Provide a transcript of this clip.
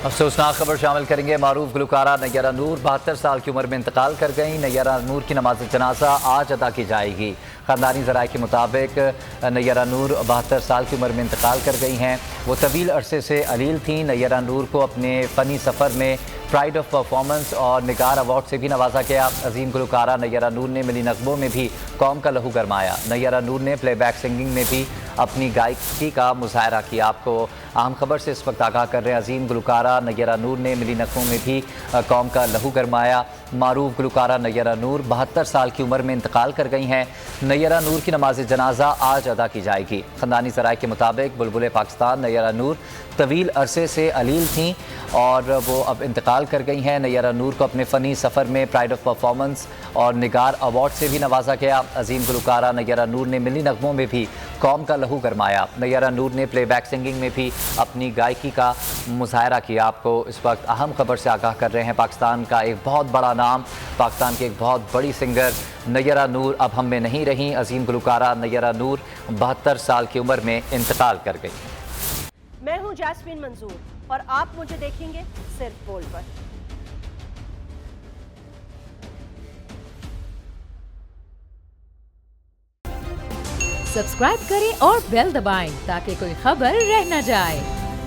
افسوسناک خبر شامل کریں گے۔ معروف گلوکارہ نیرہ نور 72 سال کی عمر میں انتقال کر گئیں۔ نیرہ نور کی نماز جنازہ آج ادا کی جائے گی۔ خاندانی ذرائع کے مطابق نیرہ نور 72 سال کی عمر میں انتقال کر گئی ہیں۔ وہ طویل عرصے سے علیل تھیں۔ نیرہ نور کو اپنے فنی سفر میں پرائڈ آف پرفارمنس اور نگار ایوارڈ سے بھی نوازا گیا۔ عظیم گلوکارہ نیرہ نور نے ملی نغموں میں بھی قوم کا لہو گرمایا۔ نیرہ نور نے پلے بیک سنگنگ میں بھی اپنی گائیکی کا مظاہرہ کیا۔ آپ کو اہم خبر سے اس وقت آگاہ کر رہے ہیں۔ عظیم گلوکارہ نیرہ نور نے ملی نغموں میں بھی قوم کا لہو گرمایا۔ معروف گلوکارہ نیرہ نور 72 سال کی عمر میں انتقال کر گئی ہیں۔ نیرہ نور کی نماز جنازہ آج ادا کی جائے گی۔ خاندانی ذرائع کے مطابق بلبل پاکستان نیرہ نور طویل عرصے سے علیل تھیں اور وہ اب انتقال کر گئی ہیں۔ نیرہ نور کو اپنے فنی سفر میں پرائڈ آف پرفارمنس اور نگار ایوارڈ سے بھی نوازا گیا۔ عظیم گلوکارہ نیرہ نور نے ملی نغموں میں بھی قوم کا لہو گرمایا۔ نیرہ نور نے پلے بیک سنگنگ میں بھی اپنی گائیکی کا مظاہرہ کیا۔ آپ کو اس وقت اہم خبر سے آگاہ کر رہے ہیں۔ پاکستان کا ایک بہت بڑا نام، پاکستان کی ایک بہت بڑی سنگر نیرہ نور اب ہم میں نہیں رہیں۔ عظیم گلوکارہ نیرہ نور 72 سال کی عمر میں انتقال کر گئی۔ میں ہوں جاسمین منظور اور آپ مجھے دیکھیں گے صرف بول پر۔ سبسکرائب کریں اور بیل دبائیں تاکہ کوئی خبر رہ نہ جائے۔